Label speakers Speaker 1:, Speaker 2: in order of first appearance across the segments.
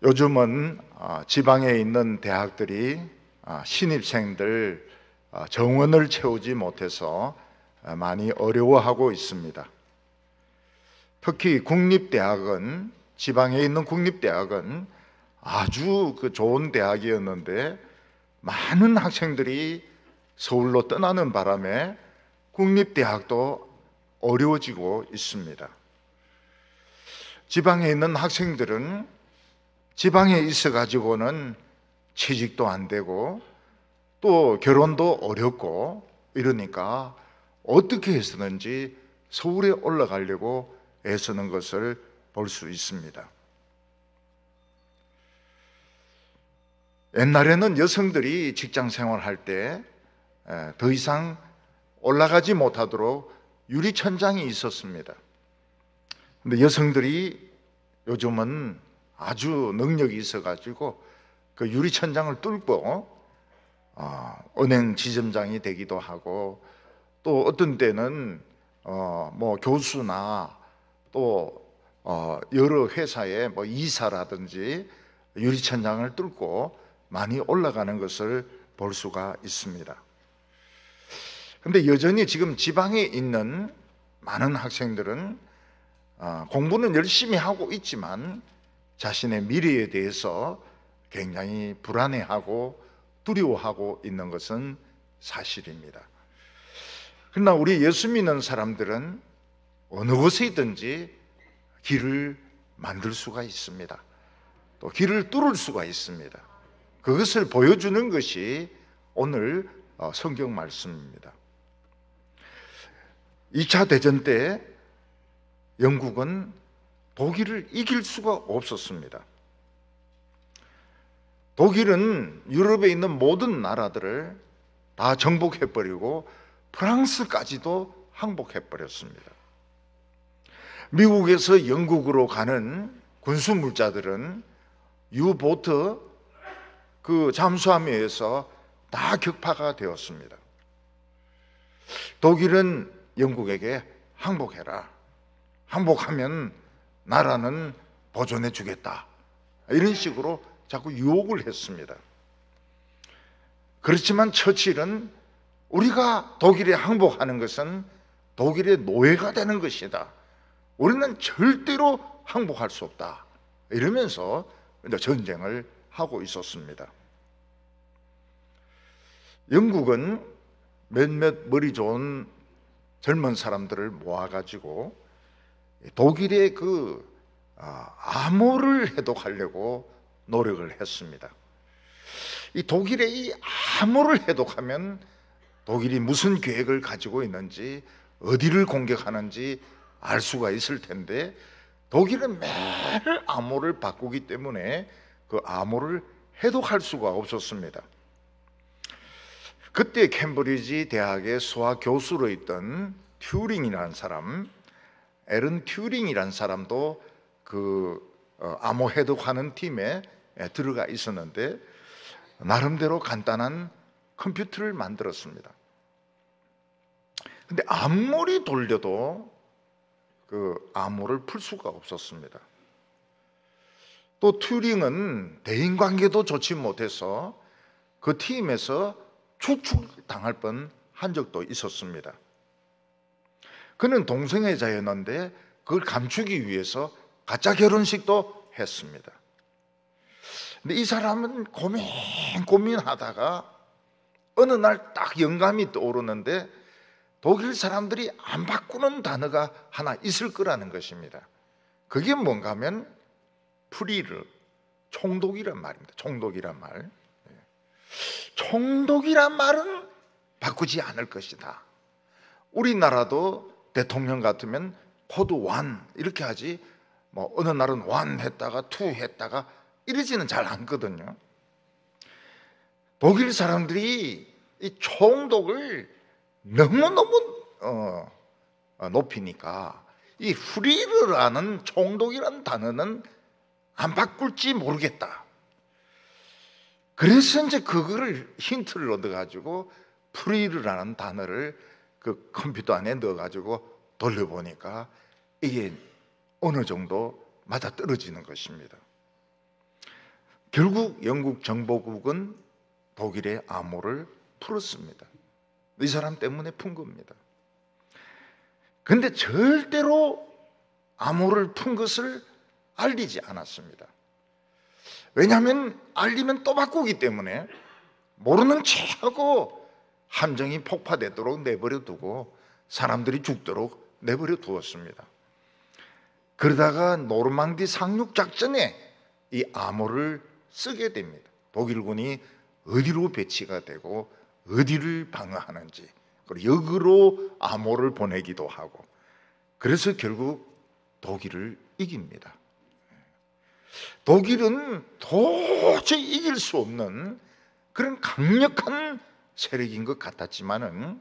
Speaker 1: 요즘은 지방에 있는 대학들이 신입생들 정원을 채우지 못해서 많이 어려워하고 있습니다. 특히 국립대학은, 지방에 있는 국립대학은 아주 좋은 대학이었는데 많은 학생들이 서울로 떠나는 바람에 국립대학도 어려워지고 있습니다. 지방에 있는 학생들은 지방에 있어 가지고는 취직도 안 되고 또 결혼도 어렵고 이러니까 어떻게 해서든지 서울에 올라가려고 애쓰는 것을 볼 수 있습니다. 옛날에는 여성들이 직장 생활할 때 더 이상 올라가지 못하도록 유리천장이 있었습니다. 근데 여성들이 요즘은 아주 능력이 있어가지고 그 유리천장을 뚫고 은행 지점장이 되기도 하고, 또 어떤 때는 뭐 교수나 또 여러 회사의 뭐 이사라든지 유리천장을 뚫고 많이 올라가는 것을 볼 수가 있습니다. 근데 여전히 지금 지방에 있는 많은 학생들은 공부는 열심히 하고 있지만 자신의 미래에 대해서 굉장히 불안해하고 두려워하고 있는 것은 사실입니다. 그러나 우리 예수 믿는 사람들은 어느 곳에든지 길을 만들 수가 있습니다. 또 길을 뚫을 수가 있습니다. 그것을 보여주는 것이 오늘 성경 말씀입니다. 2차 대전 때 영국은 독일을 이길 수가 없었습니다. 독일은 유럽에 있는 모든 나라들을 다 정복해버리고 프랑스까지도 항복해버렸습니다. 미국에서 영국으로 가는 군수물자들은 유보트 그 잠수함에 의해서 다 격파가 되었습니다. 독일은 영국에게 항복해라, 항복하면 나라는 보존해 주겠다, 이런 식으로 자꾸 유혹을 했습니다. 그렇지만 처칠은 우리가 독일에 항복하는 것은 독일의 노예가 되는 것이다, 우리는 절대로 항복할 수 없다, 이러면서 전쟁을 하고 있었습니다. 영국은 몇몇 머리 좋은 젊은 사람들을 모아가지고 독일의 암호를 해독하려고 노력을 했습니다. 이 독일의 이 암호를 해독하면 독일이 무슨 계획을 가지고 있는지, 어디를 공격하는지 알 수가 있을 텐데 독일은 매일 암호를 바꾸기 때문에 그 암호를 해독할 수가 없었습니다. 그때 캠브리지 대학의 수학 교수로 있던 튜링이라는 사람, 앨런 튜링이라는 사람도 그 암호 해독하는 팀에 들어가 있었는데 나름대로 간단한 컴퓨터를 만들었습니다. 근데 아무리 돌려도 그 암호를 풀 수가 없었습니다. 또 튜링은 대인관계도 좋지 못해서 그 팀에서 추측당할 뻔한 적도 있었습니다. 그는 동성애자였는데 그걸 감추기 위해서 가짜 결혼식도 했습니다. 근데 이 사람은 고민하다가 어느 날 딱 영감이 떠오르는데 독일 사람들이 안 바꾸는 단어가 하나 있을 거라는 것입니다. 그게 뭔가 하면 프리르, 총독이란 말입니다. 총독이란 말. 총독이란 말은 바꾸지 않을 것이다. 우리나라도 대통령 같으면 코드 1 이렇게 하지, 뭐 어느 날은 1 했다가 2 했다가 이러지는 잘 않거든요. 독일 사람들이 이 총독을 너무너무 높이니까 이 프리르라는 총독이라는 단어는 안 바꿀지 모르겠다. 그래서 이제 그거를 힌트를 얻어가지고 프리르라는 단어를 그 컴퓨터 안에 넣어가지고 돌려보니까 이게 어느 정도 맞아떨어지는 것입니다. 결국 영국 정보국은 독일의 암호를 풀었습니다. 이 사람 때문에 푼 겁니다. 그런데 절대로 암호를 푼 것을 알리지 않았습니다. 왜냐하면 알리면 또 바꾸기 때문에 모르는 척하고 함정이 폭파되도록 내버려 두고 사람들이 죽도록 내버려 두었습니다. 그러다가 노르망디 상륙 작전에 이 암호를 쓰게 됩니다. 독일군이 어디로 배치가 되고 어디를 방어하는지, 그리고 역으로 암호를 보내기도 하고, 그래서 결국 독일을 이깁니다. 독일은 도저히 이길 수 없는 그런 강력한 세력인 것 같았지만은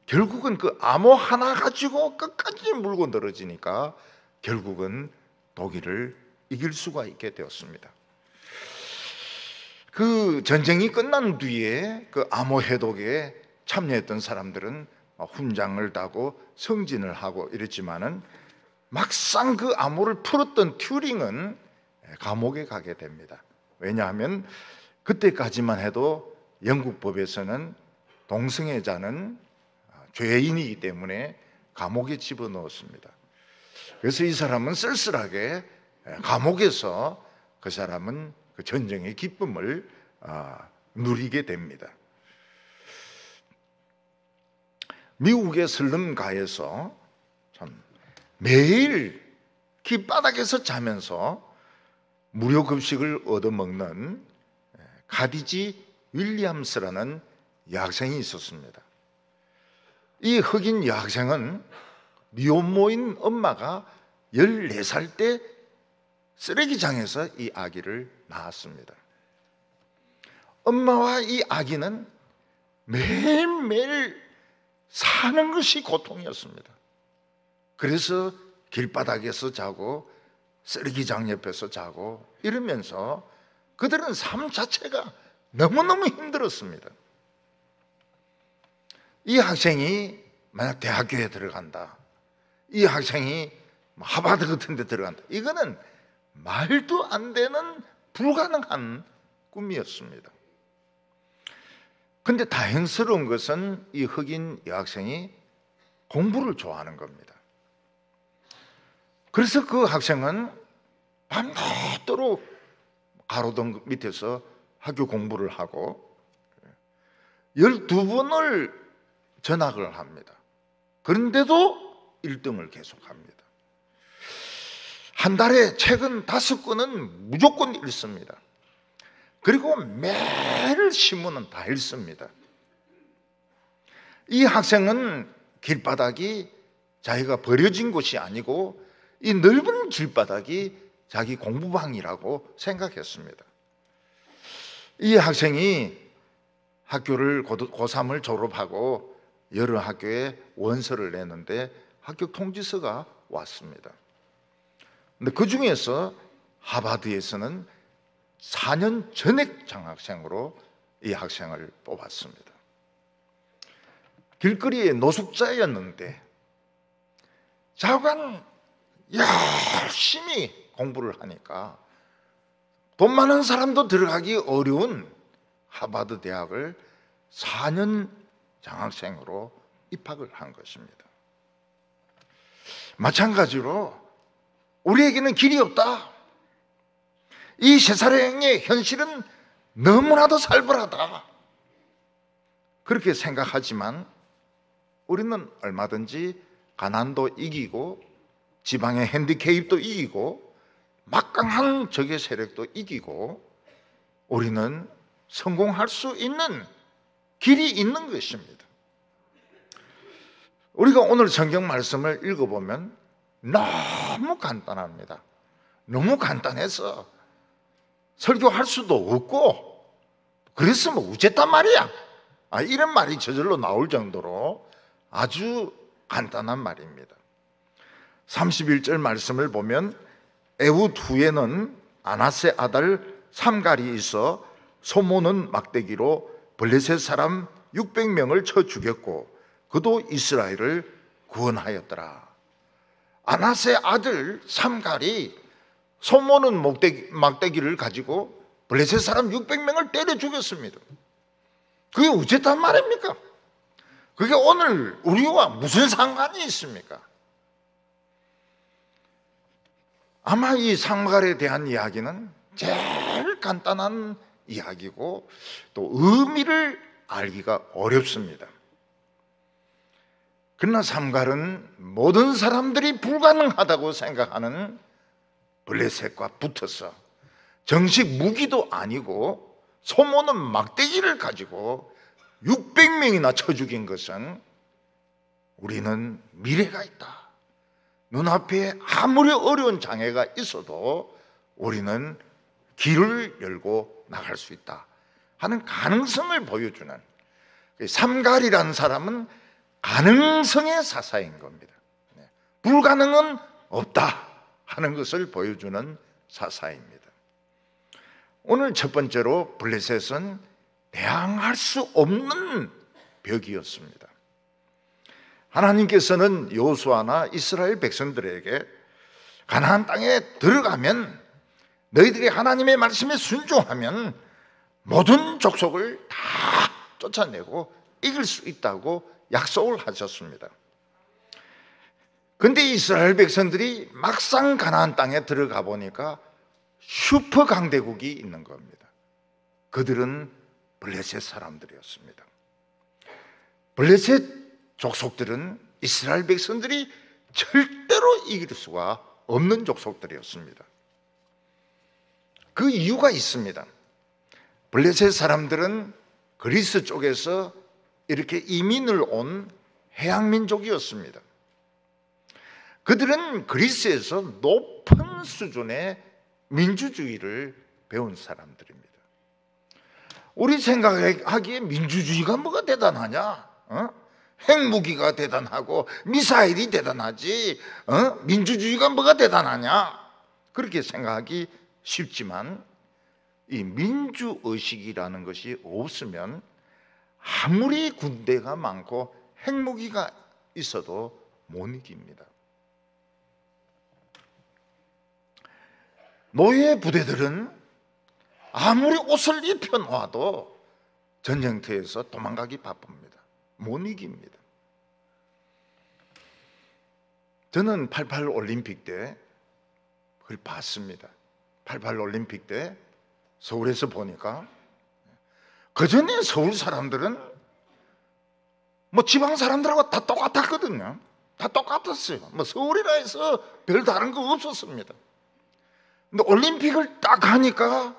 Speaker 1: 결국은 그 암호 하나 가지고 끝까지 물고 늘어지니까 결국은 독일을 이길 수가 있게 되었습니다. 그 전쟁이 끝난 뒤에 그 암호 해독에 참여했던 사람들은 훈장을 따고 승진을 하고 이랬지만은 막상 그 암호를 풀었던 튜링은 감옥에 가게 됩니다. 왜냐하면 그때까지만 해도 영국 법에서는 동성애자는 죄인이기 때문에 감옥에 집어넣었습니다. 그래서 이 사람은 쓸쓸하게 감옥에서 그 사람은 그 전쟁의 기쁨을 누리게 됩니다. 미국의 슬럼가에서 참 매일 길바닥에서 자면서 무료 급식을 얻어먹는 가디지 윌리엄스라는 여학생이 있었습니다. 이 흑인 여학생은 미혼모인 엄마가 14살 때 쓰레기장에서 이 아기를 낳았습니다. 엄마와 이 아기는 매일매일 사는 것이 고통이었습니다. 그래서 길바닥에서 자고 쓰레기장 옆에서 자고 이러면서 그들은 삶 자체가 너무너무 힘들었습니다. 이 학생이 만약 대학교에 들어간다, 이 학생이 하버드 같은 데 들어간다, 이거는 말도 안 되는 불가능한 꿈이었습니다. 그런데 다행스러운 것은 이 흑인 여학생이 공부를 좋아하는 겁니다. 그래서 그 학생은 밤낮도록 가로등 밑에서 학교 공부를 하고 12번을 전학을 합니다. 그런데도 1등을 계속합니다. 한 달에 책은 5권은 무조건 읽습니다. 그리고 매일 신문은 다 읽습니다. 이 학생은 길바닥이 자기가 버려진 곳이 아니고 이 넓은 길바닥이 자기 공부방이라고 생각했습니다. 이 학생이 학교를 고3을 졸업하고 여러 학교에 원서를 내는데 합격 통지서가 왔습니다. 근데 그 중에서 하버드에서는 4년 전액 장학생으로 이 학생을 뽑았습니다. 길거리에 노숙자였는데 자관 열심히 공부를 하니까 돈 많은 사람도 들어가기 어려운 하버드 대학을 4년 장학생으로 입학을 한 것입니다. 마찬가지로 우리에게는 길이 없다. 이 세상의 현실은 너무나도 살벌하다. 그렇게 생각하지만 우리는 얼마든지 가난도 이기고 지방의 핸디케이프도 이기고 막강한 적의 세력도 이기고 우리는 성공할 수 있는 길이 있는 것입니다. 우리가 오늘 성경 말씀을 읽어보면 너무 간단합니다. 너무 간단해서 설교할 수도 없고 그랬으면 어쨌단 말이야, 이런 말이 저절로 나올 정도로 아주 간단한 말입니다. 31절 말씀을 보면 에훗 후에는 아낫의 아들 삼갈이 있어 소모는 막대기로 블레셋 사람 600명을 쳐 죽였고 그도 이스라엘을 구원하였더라. 아낫의 아들 삼갈이 소모는 막대기를 가지고 블레셋 사람 600명을 때려 죽였습니다. 그게 어쨌단 말입니까? 그게 오늘 우리와 무슨 상관이 있습니까? 아마 이 상갈에 대한 이야기는 제일 간단한 이야기고 또 의미를 알기가 어렵습니다. 그러나 삼갈은 모든 사람들이 불가능하다고 생각하는 블레셋과 붙어서 정식 무기도 아니고 소모는 막대기를 가지고 600명이나 쳐 죽인 것은 우리는 미래가 있다. 눈앞에 아무리 어려운 장애가 있어도 우리는 길을 열고 나갈 수 있다 하는 가능성을 보여주는, 삼갈이라는 사람은 가능성의 사사인 겁니다. 불가능은 없다 하는 것을 보여주는 사사입니다. 오늘 첫 번째로 블레셋은 대항할 수 없는 벽이었습니다. 하나님께서는 여호수아나 이스라엘 백성들에게 가나안 땅에 들어가면 너희들이 하나님의 말씀에 순종하면 모든 족속을 다 쫓아내고 이길 수 있다고 약속을 하셨습니다. 그런데 이스라엘 백성들이 막상 가나안 땅에 들어가 보니까 슈퍼 강대국이 있는 겁니다. 그들은 블레셋 사람들이었습니다. 블레셋 족속들은 이스라엘 백성들이 절대로 이길 수가 없는 족속들이었습니다. 그 이유가 있습니다. 블레셋 사람들은 그리스 쪽에서 이렇게 이민을 온 해양민족이었습니다. 그들은 그리스에서 높은 수준의 민주주의를 배운 사람들입니다. 우리 생각하기에 민주주의가 뭐가 대단하냐? 핵무기가 대단하고 미사일이 대단하지 민주주의가 뭐가 대단하냐? 그렇게 생각하기 쉽지만 이 민주의식이라는 것이 없으면 아무리 군대가 많고 핵무기가 있어도 못 이깁니다. 노예 부대들은 아무리 옷을 입혀놓아도 전쟁터에서 도망가기 바쁩니다. 못 이깁니다. 저는 88 올림픽 때 그걸 봤습니다. 88 올림픽 때 서울에서 보니까 그전에 서울 사람들은 뭐 지방 사람들하고 다 똑같았거든요. 다 똑같았어요. 뭐 서울이라 해서 별 다른 거 없었습니다. 근데 올림픽을 딱 하니까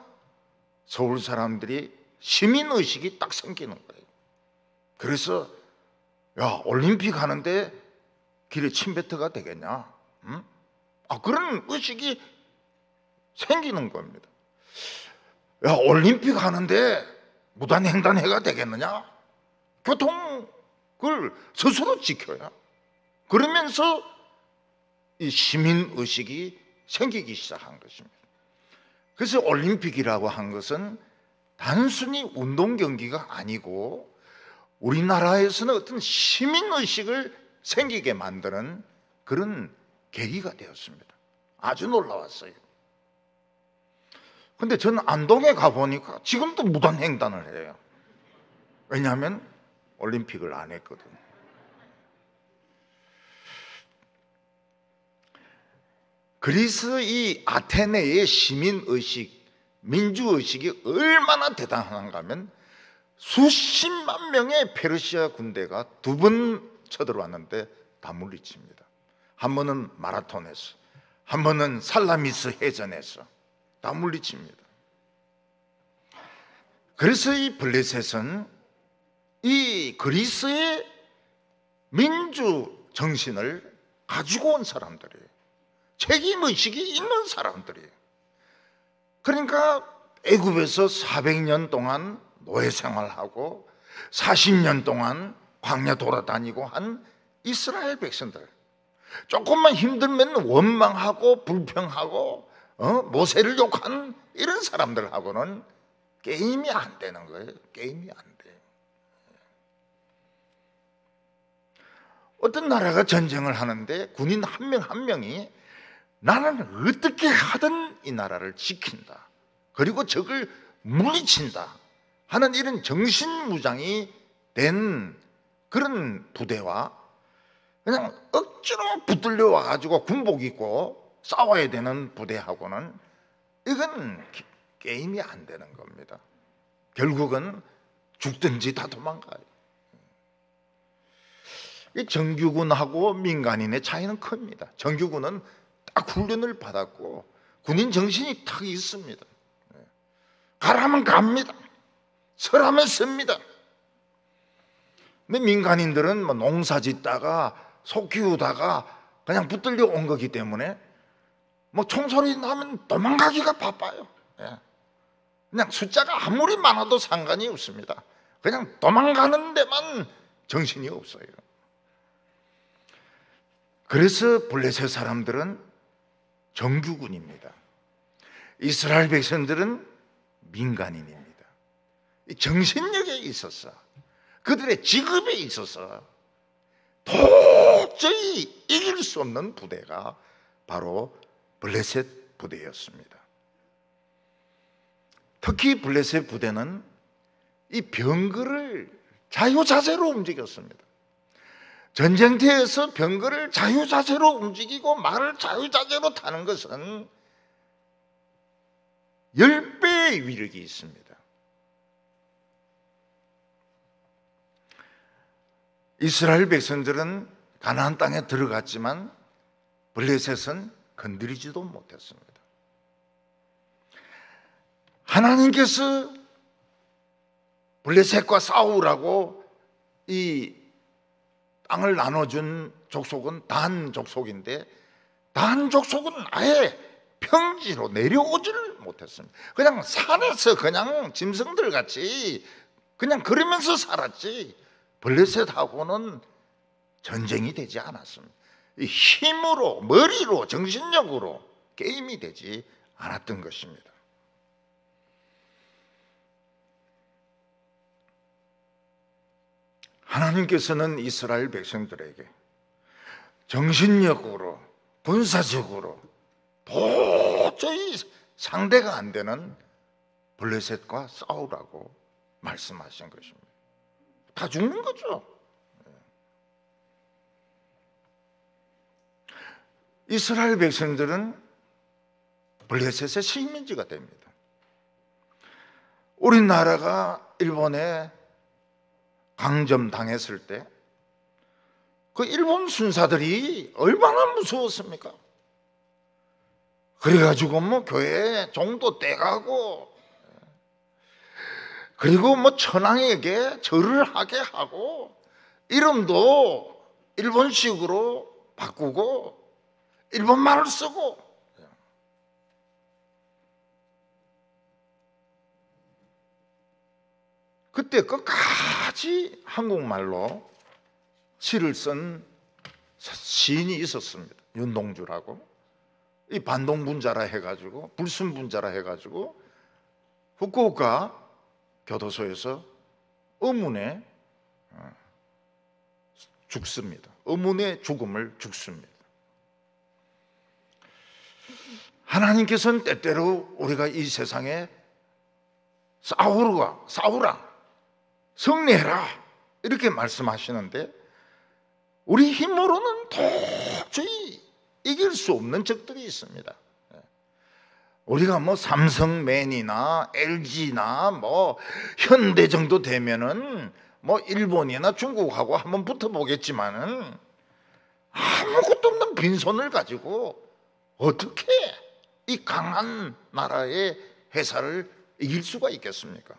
Speaker 1: 서울 사람들이 시민의식이 딱 생기는 거예요. 그래서 야, 올림픽 하는데 길에 침뱉어가 되겠냐? 응? 그런 의식이 생기는 겁니다. 야, 올림픽 하는데 무단횡단해가 되겠느냐? 교통을 스스로 지켜야. 그러면서 이 시민의식이 생기기 시작한 것입니다. 그래서 올림픽이라고 한 것은 단순히 운동 경기가 아니고 우리나라에서는 어떤 시민의식을 생기게 만드는 그런 계기가 되었습니다. 아주 놀라웠어요. 근데 저는 안동에 가보니까 지금도 무단횡단을 해요. 왜냐하면 올림픽을 안 했거든요. 그리스 이 아테네의 시민의식, 민주의식이 얼마나 대단한가 하면 수십만 명의 페르시아 군대가 두 번 쳐들어왔는데 다 물리칩니다. 한 번은 마라톤에서, 한 번은 살라미스 해전에서 다 물리칩니다. 그래서 이 블레셋은 이 그리스의 민주 정신을 가지고 온 사람들이에요. 책임의식이 있는 사람들이에요. 그러니까 애굽에서 400년 동안 노예 생활하고 40년 동안 광야 돌아다니고 한 이스라엘 백성들, 조금만 힘들면 원망하고 불평하고 모세를 욕하는 이런 사람들하고는 게임이 안 되는 거예요. 게임이 안 돼요. 어떤 나라가 전쟁을 하는데 군인 한 명 한 명이 나는 어떻게 하든 이 나라를 지킨다, 그리고 적을 물리친다 하는 이런 정신무장이 된 그런 부대와 그냥 억지로 붙들려 와가지고 군복 입고 싸워야 되는 부대하고는 이건 게임이 안 되는 겁니다. 결국은 죽든지 다 도망가요. 이 정규군하고 민간인의 차이는 큽니다. 정규군은 딱 훈련을 받았고 군인 정신이 탁 있습니다. 가라면 갑니다. 서라면 씁니다. 근데 민간인들은 뭐 농사 짓다가 소 키우다가 그냥 붙들려 온 거기 때문에 뭐 총소리 나면 도망가기가 바빠요. 그냥 숫자가 아무리 많아도 상관이 없습니다. 그냥 도망가는 데만 정신이 없어요. 그래서 블레셋 사람들은 정규군입니다. 이스라엘 백성들은 민간인입니다. 정신력에 있어서 그들의 직업에 있어서 도저히 이길 수 없는 부대가 바로 블레셋 부대였습니다. 특히 블레셋 부대는 이 병거를 자유자재로 움직였습니다. 전쟁터에서 병거를 자유자재로 움직이고 말을 자유자재로 타는 것은 10배의 위력이 있습니다. 이스라엘 백성들은 가나안 땅에 들어갔지만 블레셋은 건드리지도 못했습니다. 하나님께서 블레셋과 싸우라고 이 땅을 나눠준 족속은 단 족속인데 단 족속은 아예 평지로 내려오지를 못했습니다. 그냥 산에서 그냥 짐승들 같이 그냥 걸으면서 살았지 블레셋하고는 전쟁이 되지 않았습니다. 힘으로, 머리로, 정신력으로 게임이 되지 않았던 것입니다. 하나님께서는 이스라엘 백성들에게 정신력으로, 군사적으로 도저히 상대가 안 되는 블레셋과 싸우라고 말씀하신 것입니다. 다 죽는 거죠. 이스라엘 백성들은 블레셋의 식민지가 됩니다. 우리나라가 일본에 강점당했을 때 그 일본 순사들이 얼마나 무서웠습니까? 그래가지고 뭐 교회에 종도 떼가고 그리고 뭐 천황에게 절을 하게 하고 이름도 일본식으로 바꾸고 일본말을 쓰고 그때 끝까지 한국말로 시를 쓴 시인이 있었습니다. 윤동주라고. 이 반동분자라 해가지고 불순분자라 해가지고 후쿠오카 교도소에서 의문에 죽습니다. 의문의 죽음을 죽습니다. 하나님께서는 때때로 우리가 이 세상에 싸우라, 승리해라 이렇게 말씀하시는데 우리 힘으로는 도저히 이길 수 없는 적들이 있습니다. 우리가 뭐 삼성맨이나 LG나 뭐 현대 정도 되면은 뭐 일본이나 중국하고 한번 붙어보겠지만은 아무것도 없는 빈손을 가지고 어떻게 이 강한 나라의 회사를 이길 수가 있겠습니까?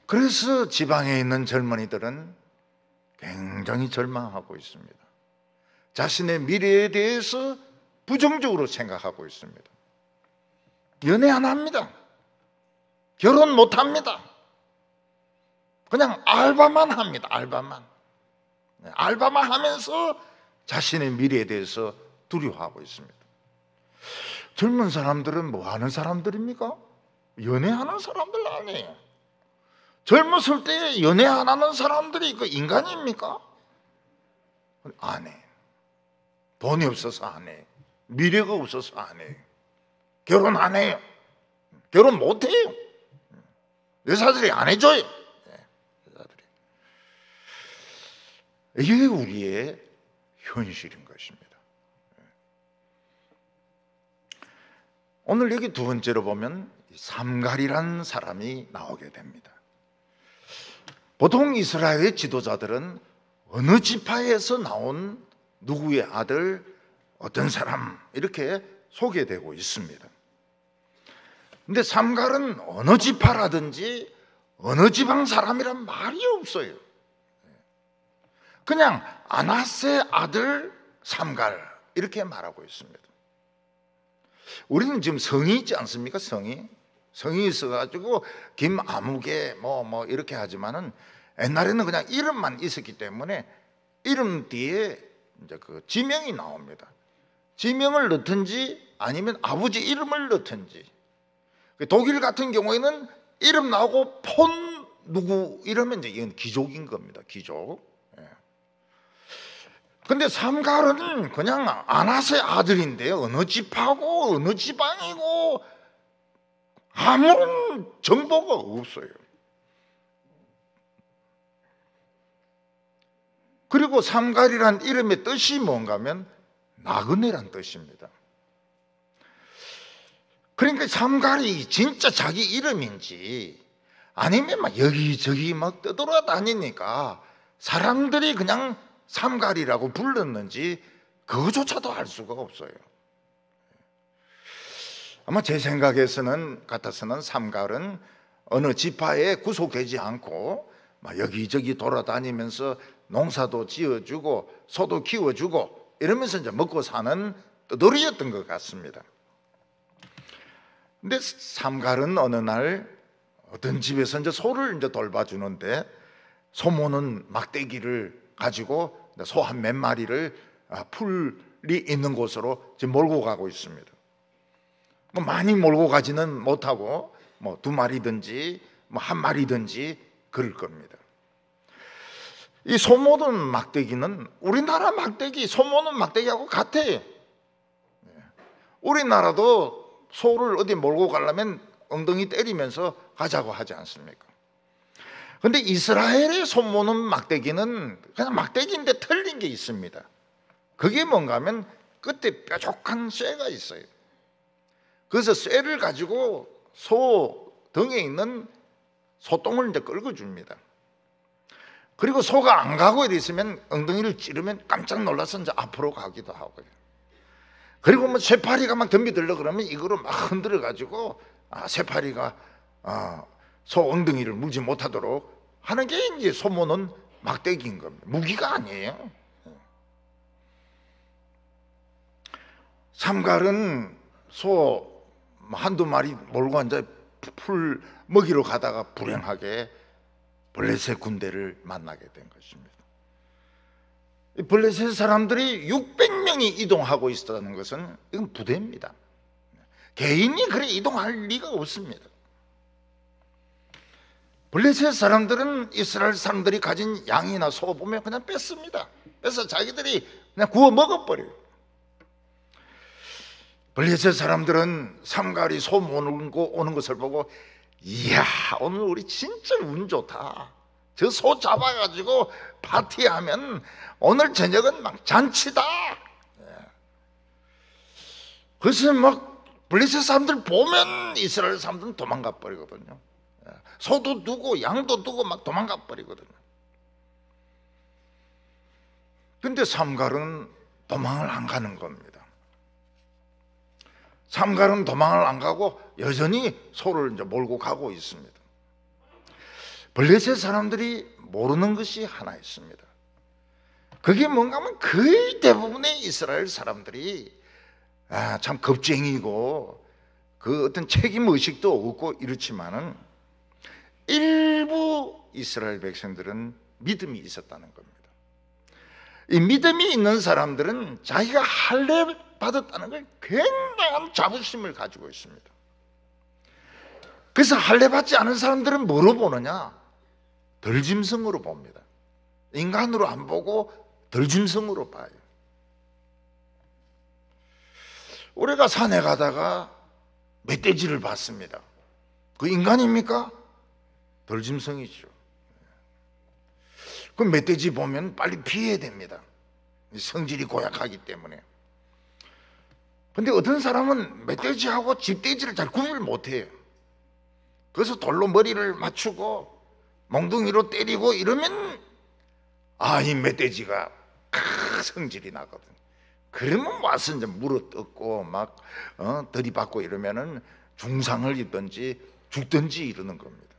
Speaker 1: 그래서 지방에 있는 젊은이들은 굉장히 절망하고 있습니다. 자신의 미래에 대해서 부정적으로 생각하고 있습니다. 연애 안 합니다. 결혼 못 합니다. 그냥 알바만 합니다. 알바만 하면서 자신의 미래에 대해서 두려워하고 있습니다. 젊은 사람들은 뭐 하는 사람들입니까? 연애하는 사람들 아니에요. 젊었을 때 연애 안 하는 사람들이 그 인간입니까? 안 해. 돈이 없어서 안 해. 미래가 없어서 안 해. 결혼 안 해요. 결혼 못 해요. 여자들이 안 해줘요. 여자들이. 이게 우리의 현실인 것입니다. 오늘 여기 두 번째로 보면 삼갈이라는 사람이 나오게 됩니다. 보통 이스라엘의 지도자들은 어느 지파에서 나온 누구의 아들, 어떤 사람 이렇게 소개되고 있습니다. 근데 삼갈은 어느 지파라든지 어느 지방 사람이란 말이 없어요. 그냥 아나스의 아들 삼갈 이렇게 말하고 있습니다. 우리는 지금 성이 있지 않습니까? 성이 있어가지고 김아무개 뭐 이렇게 하지만은 옛날에는 그냥 이름만 있었기 때문에 이름 뒤에 이제 그 지명이 나옵니다. 지명을 넣든지 아니면 아버지 이름을 넣든지. 독일 같은 경우에는 이름 나오고 폰 누구 이러면 이제 이건 귀족인 겁니다. 귀족. 근데 삼갈은 그냥 아나스의 아들인데 어느 지파고 어느 지방이고 아무런 정보가 없어요. 그리고 삼갈이란 이름의 뜻이 뭔가 하면 나그네란 뜻입니다. 그러니까 삼갈이 진짜 자기 이름인지 아니면 막 여기저기 막 떠돌아다니니까 사람들이 그냥 삼갈이라고 불렀는지 그거조차도 알 수가 없어요. 아마 제 생각에서는 같아서는 삼갈은 어느 지파에 구속되지 않고 막 여기저기 돌아다니면서 농사도 지어주고 소도 키워주고 이러면서 이제 먹고 사는 떠돌이였던 것 같습니다. 근데 삼갈은 어느 날 어떤 집에서 이제 소를 이제 돌봐주는데 소모는 막대기를 가지고 소 한 몇 마리를 풀이 있는 곳으로 지금 몰고 가고 있습니다. 뭐 많이 몰고 가지는 못하고 뭐 두 마리든지 뭐 한 마리든지 그럴 겁니다. 이 소모는 막대기는 우리나라 막대기, 소모는 막대기하고 같아요. 우리나라도 소를 어디 몰고 가려면 엉덩이 때리면서 가자고 하지 않습니까? 그런데 이스라엘의 소모는 막대기는 그냥 막대기인데 틀린 게 있습니다. 그게 뭔가 하면 끝에 뾰족한 쇠가 있어요. 그래서 쇠를 가지고 소 등에 있는 소똥을 이제 긁어줍니다. 그리고 소가 안 가고 이랬으면 엉덩이를 찌르면 깜짝 놀라서 이제 앞으로 가기도 하고요. 그리고 뭐 쇠파리가 막 덤비들려 그러면 이거를 막 흔들어 가지고 쇠파리가 소 엉덩이를 물지 못하도록 하는 게 이제 소모는 막대기인 겁니다. 무기가 아니에요. 삼갈은 소 한두 마리 몰고 이제 풀 먹이러 가다가 불행하게 블레셋 군대를 만나게 된 것입니다. 블레셋 사람들이 600명이 이동하고 있었다는 것은 이건 부대입니다. 개인이 그래 이동할 리가 없습니다. 블레셋 사람들은 이스라엘 사람들이 가진 양이나 소 보면 그냥 뺐습니다. 뺏어 자기들이 그냥 구워 먹어버려요. 블레셋 사람들은 삼갈이 소 모으고 오는 것을 보고 이야 오늘 우리 진짜 운 좋다. 저 소 잡아가지고 파티하면 오늘 저녁은 막 잔치다. 그래서 막 블레셋 사람들 보면 이스라엘 사람들은 도망가 버리거든요. 소도 두고 양도 두고 막 도망가 버리거든요. 근데 삼갈은 도망을 안 가는 겁니다. 삼갈은 도망을 안 가고 여전히 소를 이제 몰고 가고 있습니다. 블레셋 사람들이 모르는 것이 하나 있습니다. 그게 뭔가 하면 거의 대부분의 이스라엘 사람들이 참 겁쟁이고 그 어떤 책임 의식도 없고 이렇지만은 일부 이스라엘 백성들은 믿음이 있었다는 겁니다. 이 믿음이 있는 사람들은 자기가 할례 받았다는 걸 굉장한 자부심을 가지고 있습니다. 그래서 할례 받지 않은 사람들은 뭐로 보느냐? 덜짐승으로 봅니다. 인간으로 안 보고 덜짐승으로 봐요. 우리가 산에 가다가 멧돼지를 봤습니다. 그 인간입니까? 덜짐승이죠. 그 멧돼지 보면 빨리 피해야 됩니다. 성질이 고약하기 때문에. 근데 어떤 사람은 멧돼지하고 집돼지를 잘 구분을 못해요. 그래서 돌로 머리를 맞추고 몽둥이로 때리고 이러면 이 멧돼지가 성질이 나거든. 그러면 와서 이제 물어뜯고 막 들이받고 이러면은 중상을 입든지 죽든지 이러는 겁니다.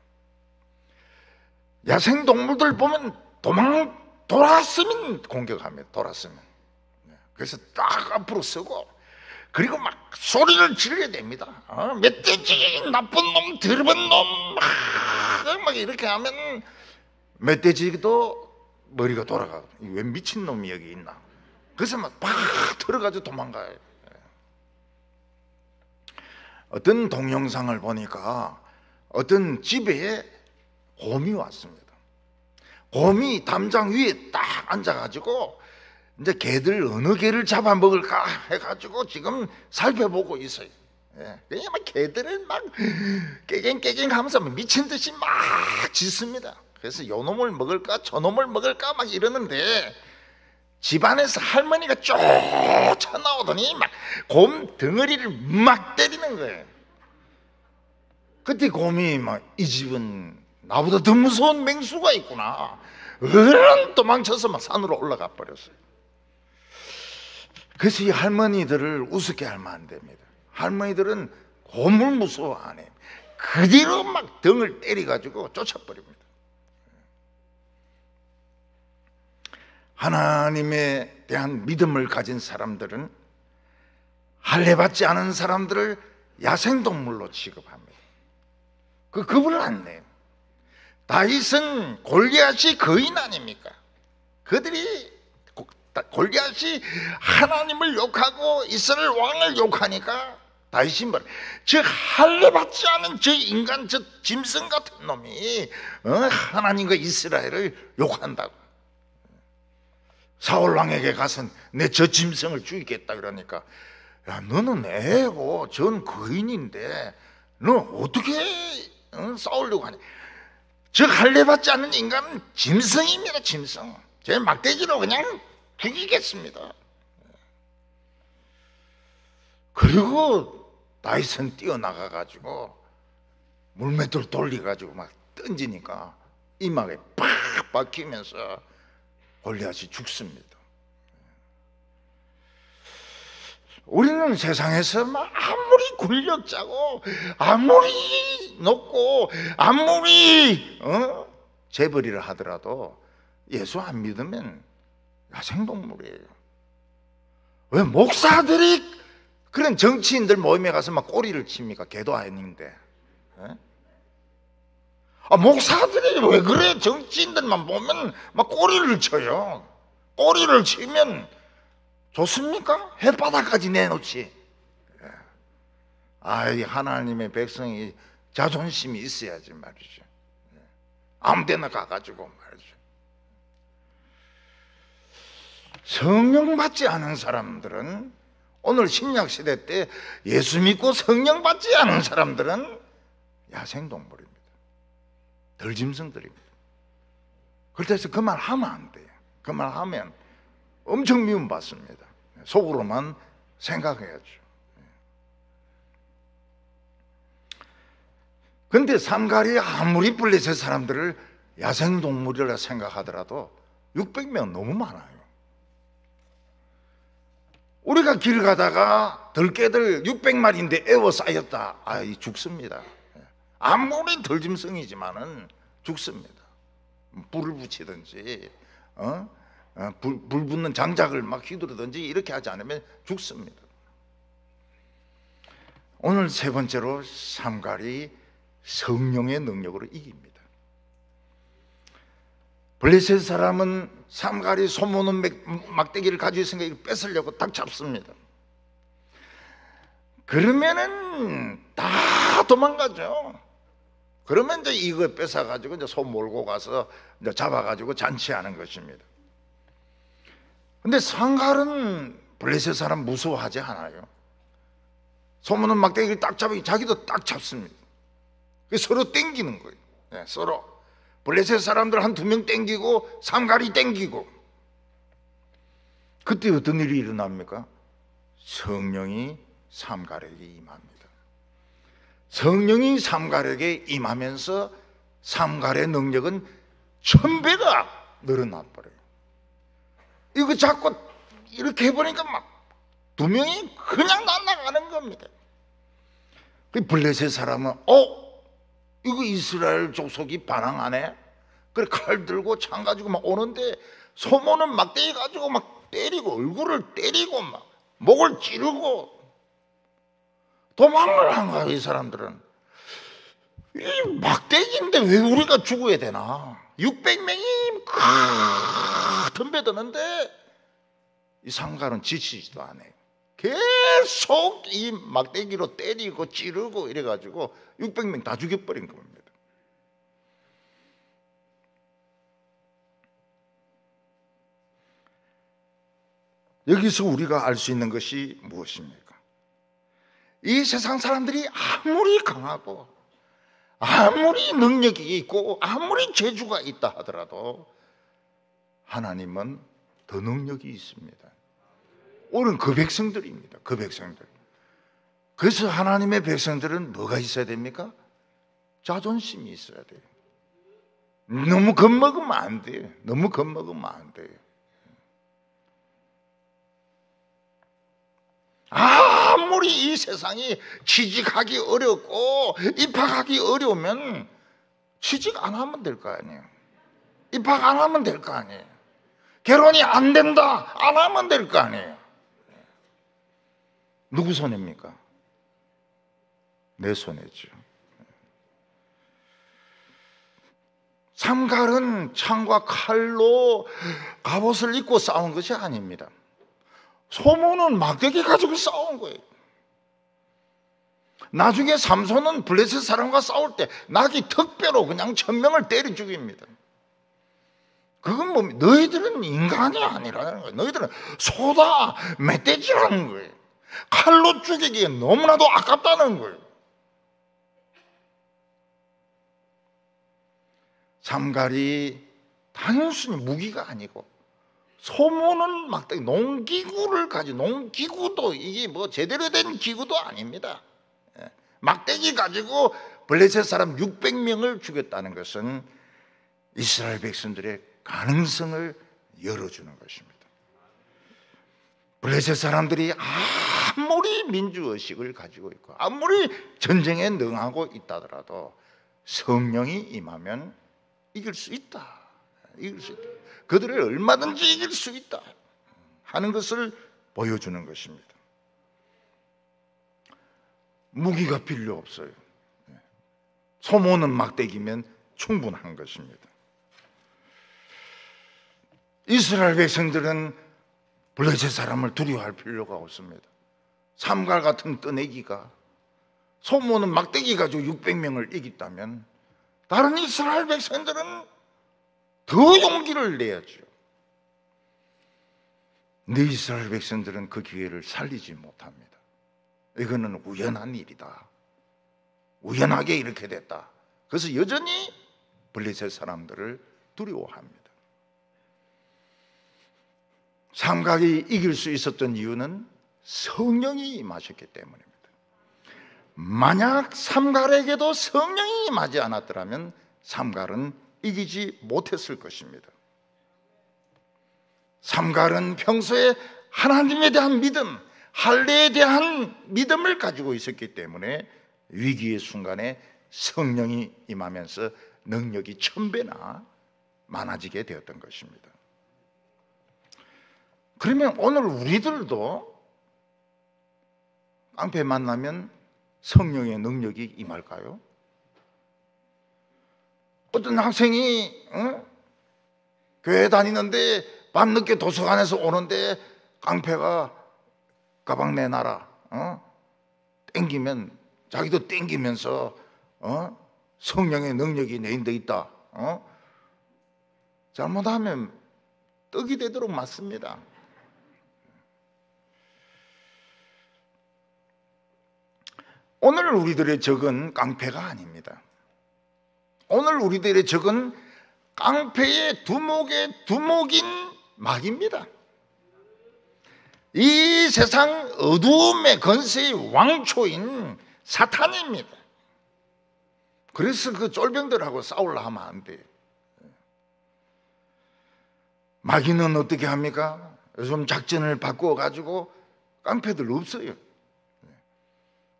Speaker 1: 야생 동물들 보면 돌았으면 공격합니다. 돌았으면. 그래서 딱 앞으로 서고 그리고 막 소리를 지르게 됩니다. 멧돼지, 나쁜 놈, 더러운 놈, 막 이렇게 하면 멧돼지도 머리가 돌아가. 왜 미친 놈이 여기 있나? 그래서 막 들어가지고 도망가요. 어떤 동영상을 보니까 어떤 집에 곰이 왔습니다. 곰이 담장 위에 딱 앉아가지고 이제 개들 어느 개를 잡아먹을까 해가지고 지금 살펴보고 있어요. 그냥 막 개들을 막 깨갱깨갱 하면서 미친 듯이 막 짖습니다. 그래서 요 놈을 먹을까 저 놈을 먹을까 막 이러는데 집안에서 할머니가 쫓아나오더니 막 곰 덩어리를 막 때리는 거예요. 그때 곰이 막 이 집은 나보다 더 무서운 맹수가 있구나. 얼른 도망쳐서 막 산으로 올라가 버렸어요. 그래서 이 할머니들을 우습게 하면 안 됩니다. 할머니들은 곰을 무서워 안 해요. 그대로 막 등을 때려가지고 쫓아버립니다. 하나님에 대한 믿음을 가진 사람들은 할례받지 않은 사람들을 야생동물로 취급합니다. 그 급을 안 내요. 다윗은 골리앗이 거인 아닙니까? 골리앗이 하나님을 욕하고 이스라엘 왕을 욕하니까 다윗이 뭐래? 저 할례받지 않은 저 인간, 저 짐승 같은 놈이 하나님과 이스라엘을 욕한다고. 사울 왕에게 가서 내 저 짐승을 죽이겠다 그러니까, 야 너는 애고 전 거인인데 너 어떻게 싸우려고 하냐? 저 할례받지 않는 인간은 짐승입니다. 짐승. 제 막대기로 그냥 죽이겠습니다. 그리고 다윗은 뛰어나가가지고 물맷돌 돌려가지고 막 던지니까 이마에 팍 박히면서 골리앗이 죽습니다. 우리는 세상에서 막 아무리 권력자고 아무리 높고 아무리 재벌이라 하더라도 예수 안 믿으면 야생동물이에요. 왜 목사들이 그런 정치인들 모임에 가서 막 꼬리를 칩니까? 개도 아닌데. 목사들이 왜 그래? 정치인들만 보면 막 꼬리를 쳐요. 꼬리를 치면 좋습니까? 햇바닥까지 내놓지. 이 하나님의 백성이 자존심이 있어야지 말이죠. 아무 데나 가가지고 말이죠. 성령 받지 않은 사람들은, 오늘 신약 시대 때 예수 믿고 성령 받지 않은 사람들은 야생동물입니다. 덜짐승들입니다. 그래서 그 말 하면 안 돼요. 그 말 하면 엄청 미움받습니다. 속으로만 생각해야죠. 근데 삼가리 아무리 블레셋 사람들을 야생동물이라 생각하더라도 600명 너무 많아요. 우리가 길 가다가 들개들 600마리인데 에워싸였다. 죽습니다. 아무리 덜짐승이지만은 죽습니다. 불을 붙이든지 불 붙는 장작을 막 휘두르든지 이렇게 하지 않으면 죽습니다. 오늘 세 번째로 삼갈이 성령의 능력으로 이깁니다. 블레셋 사람은 삼갈이 소모는 막대기를 가지고 있으니까 이거 뺏으려고 딱 잡습니다. 그러면은 다 도망가죠. 그러면 이제 이거 뺏어가지고 이제 소 몰고 가서 이제 잡아가지고 잔치하는 것입니다. 근데 상갈은 블레셋 사람 무서워하지 않아요. 소모는 막대기를 딱 잡으니 자기도 딱 잡습니다. 서로 땡기는 거예요. 네, 서로 블레셋 사람들 한 2명 땡기고 삼갈이 땡기고. 그때 어떤 일이 일어납니까? 성령이 삼갈에게 임합니다. 성령이 삼갈에게 임하면서 삼갈의 능력은 1000배가 늘어나 버려요. 이거 자꾸 이렇게 해보니까 막 2명이 그냥 날아가는 겁니다. 그 블레셋 사람은 이거 이스라엘 족속이 반항하네. 그래 칼 들고 창 가지고 막 오는데 소모는 막대기 가지고 막 때리고 얼굴을 때리고 막 목을 찌르고 도망을 한 거야. 이 사람들은 이 막대기인데 왜 우리가 죽어야 되나? 600명이 큰 배 드는데 이 삼갈은 지치지도 않아요. 계속 이 막대기로 때리고 찌르고 이래가지고 600명 다 죽여버린 겁니다. 여기서 우리가 알 수 있는 것이 무엇입니까? 이 세상 사람들이 아무리 강하고 아무리 능력이 있고 아무리 재주가 있다 하더라도 하나님은 더 능력이 있습니다. 오늘 그 백성들입니다. 그 백성들. 그래서 하나님의 백성들은 뭐가 있어야 됩니까? 자존심이 있어야 돼요. 너무 겁먹으면 안 돼요. 너무 겁먹으면 안 돼요. 아무리 이 세상이 취직하기 어렵고 입학하기 어려우면 취직 안 하면 될 거 아니에요. 입학 안 하면 될 거 아니에요. 결혼이 안 된다 안 하면 될 거 아니에요. 누구 손해입니까? 내 손해죠. 삼갈은 창과 칼로 갑옷을 입고 싸운 것이 아닙니다. 소모는 막대기 가지고 싸운 거예요. 나중에 삼손은 블레셋 사람과 싸울 때 낙이 턱뼈로 그냥 1000명을 때려 죽입니다. 그건 뭐 너희들은 인간이 아니라는 거예요. 너희들은 소다 멧돼지라는 거예요. 칼로 죽이기에 너무나도 아깝다는 거예요. 삼갈이 단순히 무기가 아니고 소모는 막대기 농기구를 가지고, 농기구도 이게 뭐 제대로 된 기구도 아닙니다. 막대기 가지고 블레셋 사람 600명을 죽였다는 것은 이스라엘 백성들의 가능성을 열어주는 것입니다. 블레셋 사람들이 아무리 민주의식을 가지고 있고 아무리 전쟁에 능하고 있다더라도 성령이 임하면 이길 수 있다. 이길 수 있다. 그들을 얼마든지 이길 수 있다 하는 것을 보여주는 것입니다. 무기가 필요 없어요. 소모는 막대기면 충분한 것입니다. 이스라엘 백성들은 블레셋 사람을 두려워할 필요가 없습니다. 삼갈 같은 떠내기가 소모는 막대기 가지고 600명을 이겼다면 다른 이스라엘 백성들은 더 용기를 내야죠. 근데 이스라엘 백성들은 그 기회를 살리지 못합니다. 이거는 우연한 일이다. 우연하게 이렇게 됐다. 그래서 여전히 블레셋 사람들을 두려워합니다. 삼갈이 이길 수 있었던 이유는 성령이 임하셨기 때문입니다. 만약 삼갈에게도 성령이 임하지 않았더라면 삼갈은 이기지 못했을 것입니다. 삼갈은 평소에 하나님에 대한 믿음, 할례에 대한 믿음을 가지고 있었기 때문에 위기의 순간에 성령이 임하면서 능력이 1000배나 많아지게 되었던 것입니다. 그러면 오늘 우리들도 깡패 만나면 성령의 능력이 임할까요? 어떤 학생이 교회 다니는데 밤늦게 도서관에서 오는데 깡패가 가방 내놔라 땡기면 자기도 땡기면서 성령의 능력이 내 인데 있다 잘못하면 떡이 되도록 맞습니다. 오늘 우리들의 적은 깡패가 아닙니다. 오늘 우리들의 적은 깡패의 두목인 마귀입니다. 이 세상 어두움의 권세의 왕초인 사탄입니다. 그래서 그 쫄병들하고 싸우려 하면 안 돼요. 마귀는 어떻게 합니까? 요즘 작전을 바꾸어 가지고 깡패들 없어요.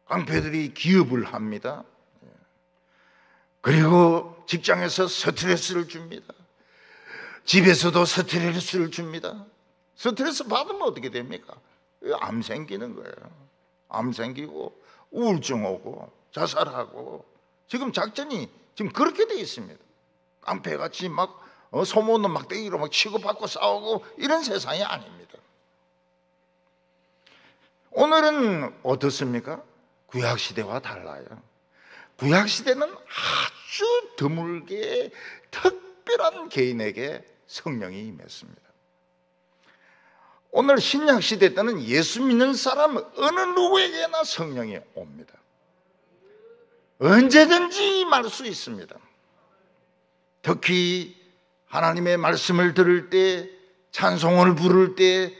Speaker 1: 깡패들이 기업을 합니다. 그리고 직장에서 스트레스를 줍니다. 집에서도 스트레스를 줍니다. 스트레스 받으면 어떻게 됩니까? 암 생기는 거예요. 암 생기고 우울증 오고 자살하고, 지금 작전이 지금 그렇게 돼 있습니다. 깡패같이 막 소모는 막대기로 막 치고받고 싸우고 이런 세상이 아닙니다. 오늘은 어떻습니까? 구약시대와 달라요. 구약시대는 아주 드물게 특별한 개인에게 성령이 임했습니다. 오늘 신약시대 때는 예수 믿는 사람 어느 누구에게나 성령이 옵니다. 언제든지 임할 수 있습니다. 특히 하나님의 말씀을 들을 때, 찬송을 부를 때,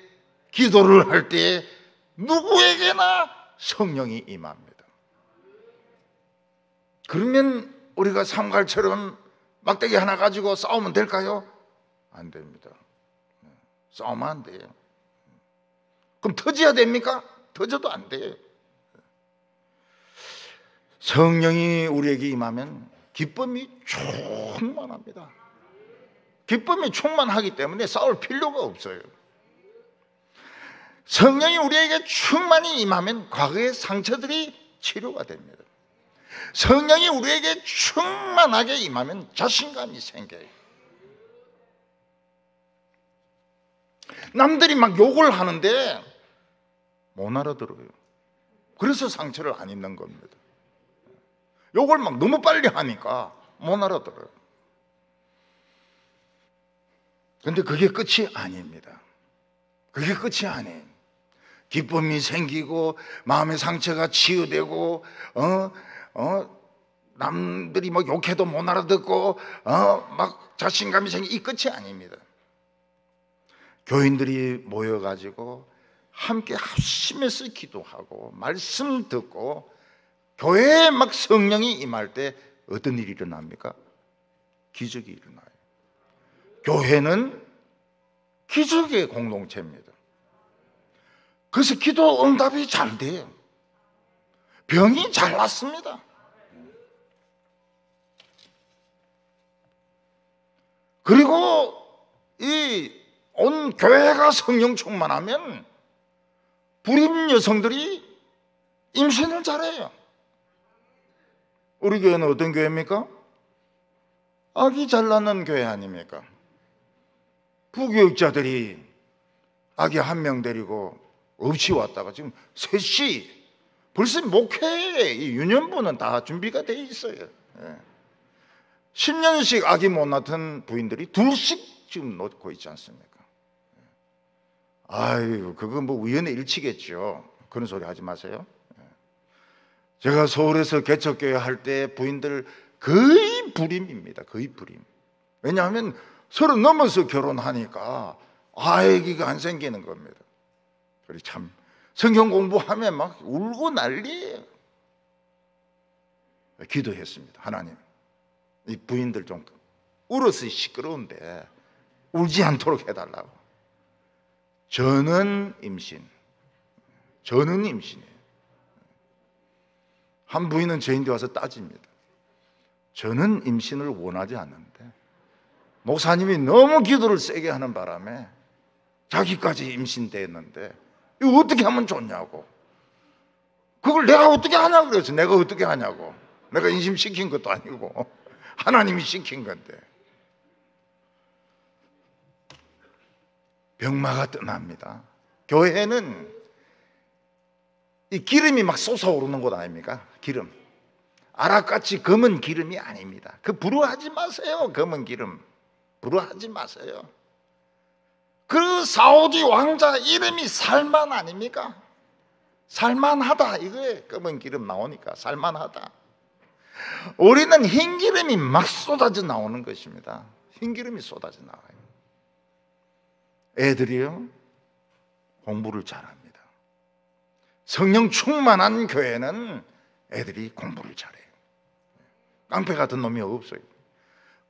Speaker 1: 기도를 할 때 누구에게나 성령이 임합니다. 그러면 우리가 삼갈처럼 막대기 하나 가지고 싸우면 될까요? 안 됩니다. 싸우면 안 돼요. 그럼 터져야 됩니까? 터져도 안 돼요. 성령이 우리에게 임하면 기쁨이 충만합니다. 기쁨이 충만하기 때문에 싸울 필요가 없어요. 성령이 우리에게 충만히 임하면 과거의 상처들이 치료가 됩니다. 성령이 우리에게 충만하게 임하면 자신감이 생겨요. 남들이 막 욕을 하는데 못 알아들어요. 그래서 상처를 안 입는 겁니다. 욕을 막 너무 빨리 하니까 못 알아들어요. 근데 그게 끝이 아닙니다. 그게 끝이 아니에요. 기쁨이 생기고 마음의 상처가 치유되고 남들이 뭐 욕해도 못 알아듣고 막 자신감이 생기, 이 끝이 아닙니다. 교인들이 모여가지고 함께 합심해서 기도하고 말씀 듣고 교회에 막 성령이 임할 때 어떤 일이 일어납니까? 기적이 일어나요. 교회는 기적의 공동체입니다. 그래서 기도 응답이 잘 돼요. 병이 잘 낫습니다. 그리고 이 온 교회가 성령 충만하면 불임 여성들이 임신을 잘해요. 우리 교회는 어떤 교회입니까? 아기 잘 낳는 교회 아닙니까? 부교육자들이 아기 한 명 데리고 없이 왔다가 지금 셋이 벌써 목회의 유년부는 다 준비가 돼 있어요. 10년씩 아기 못 낳던 부인들이 둘씩 지금 놓고 있지 않습니까? 아유, 그거 뭐 우연의 일치겠죠. 그런 소리 하지 마세요. 제가 서울에서 개척교회 할 때 부인들 거의 불임입니다. 거의 불임. 왜냐하면 30 넘어서 결혼하니까 아기가 안 생기는 겁니다. 그래 참 성경 공부하면 막 울고 난리예요. 기도했습니다. 하나님, 이 부인들 좀 울어서 시끄러운데 울지 않도록 해달라고. 저는 임신이에요. 한 부인은 저희한테 와서 따집니다. 저는 임신을 원하지 않는데 목사님이 너무 기도를 세게 하는 바람에 자기까지 임신됐는데 이거 어떻게 하면 좋냐고. 그걸 내가 어떻게 하냐고 그래서 내가 어떻게 하냐고. 내가 임신시킨 것도 아니고 하나님이 시킨 건데. 병마가 떠납니다. 교회는 이 기름이 막 솟아오르는 곳 아닙니까? 기름. 아락같이 검은 기름이 아닙니다. 그 부러워하지 마세요. 검은 기름 부러워하지 마세요. 그 사우디 왕자 이름이 살만 아닙니까? 살만하다 이거에 검은 기름 나오니까 살만하다. 우리는 흰 기름이 막 쏟아져 나오는 것입니다. 흰 기름이 쏟아져 나와요. 애들이요 공부를 잘합니다. 성령 충만한 교회는 애들이 공부를 잘해요. 깡패 같은 놈이 없어요.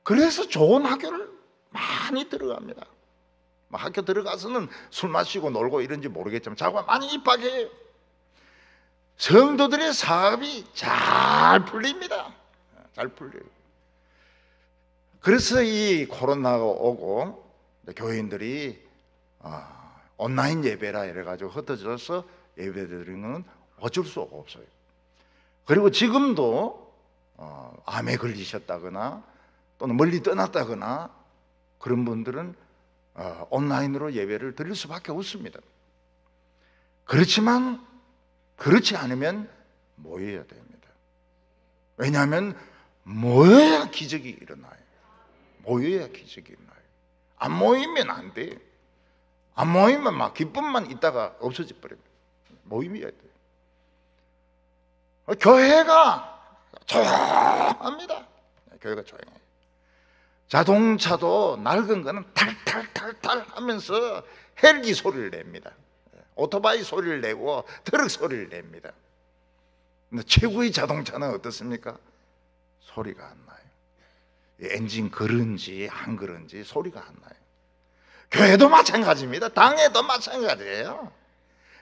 Speaker 1: 그래서 좋은 학교를 많이 들어갑니다. 학교 들어가서는 술 마시고 놀고 이런지 모르겠지만 자꾸 많이 입학해요. 성도들의 사업이 잘 풀립니다. 잘 풀려요. 그래서 이 코로나가 오고 교인들이 온라인 예배라 이래가지고 흩어져서 예배드리는 건 어쩔 수 없어요. 그리고 지금도 암에 걸리셨다거나 또는 멀리 떠났다거나 그런 분들은 온라인으로 예배를 드릴 수밖에 없습니다. 그렇지만 그렇지 않으면 모여야 됩니다. 왜냐하면 모여야 기적이 일어나요. 모여야 기적이 일어나요. 안 모이면 안 돼요. 안 모이면 막 기쁨만 있다가 없어져 버립니다. 모임이어야 돼요. 교회가 조용합니다. 교회가 조용해요. 자동차도 낡은 거는 탈탈탈탈 하면서 헬기 소리를 냅니다. 오토바이 소리를 내고 트럭 소리를 냅니다. 근데 최고의 자동차는 어떻습니까? 소리가 안 나요. 엔진 그런지 안 그런지 소리가 안 나요. 교회도 마찬가지입니다. 당회도 마찬가지예요.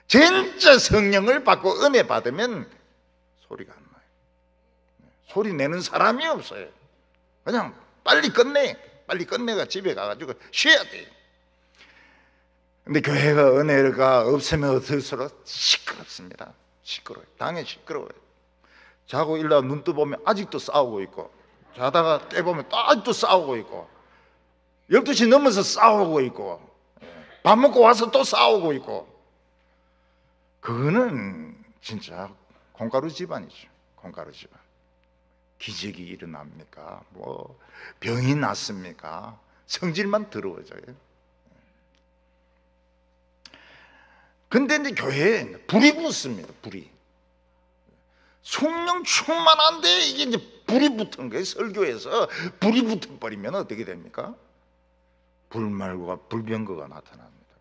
Speaker 1: 진짜 성령을 받고 은혜 받으면 소리가 안 나요. 소리 내는 사람이 없어요. 그냥 빨리 끝내가 집에 가가지고 쉬어야 돼요. 근데 교회가 은혜가 없으면 없을수록 시끄럽습니다. 시끄러워요. 당연히 시끄러워요. 자고 일어나 눈 떠보면 아직도 싸우고 있고, 자다가 깨보면 또 아직도 싸우고 있고, 12시 넘어서 싸우고 있고, 밥 먹고 와서 또 싸우고 있고. 그거는 진짜 콩가루 집안이죠. 콩가루 집안. 기적이 일어납니까? 뭐 병이 났습니까? 성질만 더러워져요. 근데 이제 교회에 불이 붙습니다. 불이. 성령 충만한데 이게 이제 불이 붙은 거예요. 설교에서 불이 붙어버리면 어떻게 됩니까? 불말과 불병거가 나타납니다.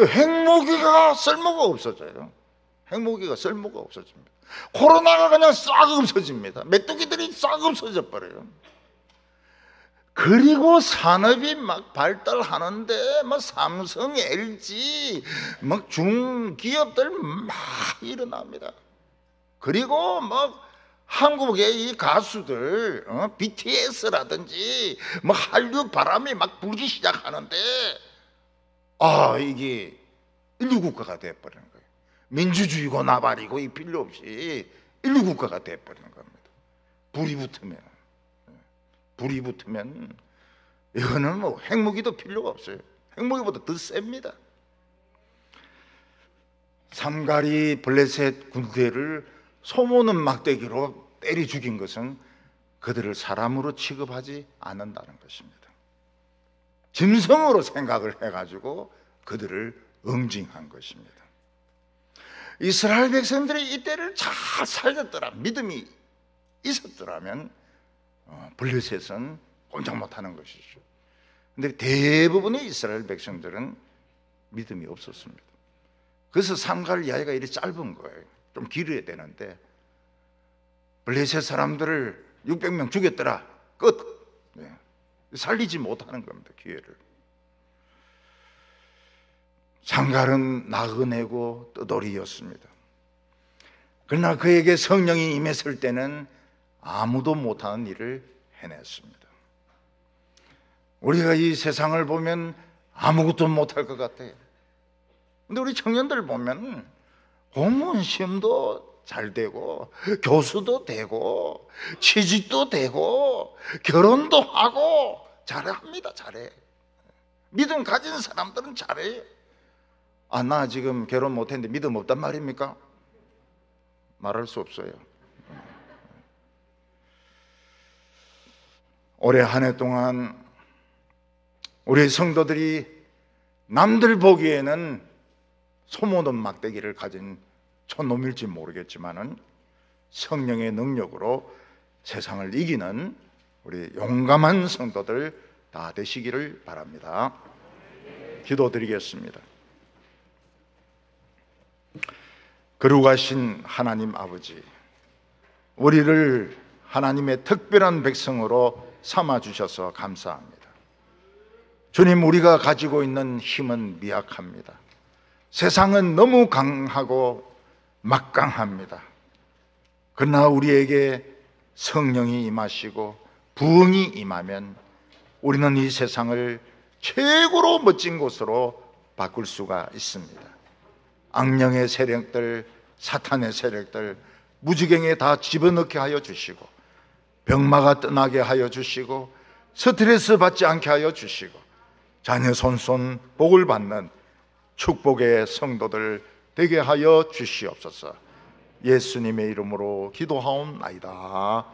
Speaker 1: 핵무기가 쓸모가 없어져요. 핵무기가 쓸모가 없어집니다. 코로나가 그냥 싹 없어집니다. 메뚜기들이 싹 없어져 버려요. 그리고 산업이 막 발달하는데 뭐 삼성, LG, 막 중기업들 막 일어납니다. 그리고 막 한국의 이 가수들, BTS라든지 뭐 한류 바람이 막 불기 시작하는데, 이게 인류국가가 돼버리는 거예요. 민주주의고 나발이고 이 필요 없이 인류국가가 돼버리는 겁니다. 불이 붙으면 이거는 뭐 핵무기도 필요가 없어요. 핵무기보다 더 셉니다. 삼가리 블레셋 군대를 소모는 막대기로 때려 죽인 것은 그들을 사람으로 취급하지 않는다는 것입니다. 짐승으로 생각을 해가지고 그들을 응징한 것입니다. 이스라엘 백성들이 이때를 잘 살렸더라, 믿음이 있었더라면 블레셋은 꼼짝 못하는 것이죠. 근데 대부분의 이스라엘 백성들은 믿음이 없었습니다. 그래서 삼갈 이야기가 이렇게 짧은 거예요. 좀 길어야 되는데 블레셋 사람들을 600명 죽였더라, 끝. 살리지 못하는 겁니다. 기회를. 삼갈은 나그네고 떠돌이였습니다. 그러나 그에게 성령이 임했을 때는 아무도 못하는 일을 해냈습니다. 우리가 이 세상을 보면 아무것도 못할 것 같아요. 근데 우리 청년들 보면 공무원 시험도 잘 되고, 교수도 되고, 취직도 되고, 결혼도 하고, 잘합니다. 잘해. 믿음 가진 사람들은 잘해요. 나 지금 결혼 못했는데 믿음 없단 말입니까? 말할 수 없어요. 올해 한 해 동안 우리 성도들이 남들 보기에는 소모는 막대기를 가진 촌놈일지 모르겠지만은 성령의 능력으로 세상을 이기는 우리 용감한 성도들 다 되시기를 바랍니다. 기도드리겠습니다. 거룩하신 하나님 아버지, 우리를 하나님의 특별한 백성으로 삼아주셔서 감사합니다. 주님, 우리가 가지고 있는 힘은 미약합니다. 세상은 너무 강하고 막강합니다. 그러나 우리에게 성령이 임하시고 부흥이 임하면 우리는 이 세상을 최고로 멋진 곳으로 바꿀 수가 있습니다. 악령의 세력들, 사탄의 세력들, 무지경에 다 집어넣게 하여 주시고, 병마가 떠나게 하여 주시고, 스트레스 받지 않게 하여 주시고, 자녀 손손 복을 받는 축복의 성도들 되게 하여 주시옵소서. 예수님의 이름으로 기도하옵나이다.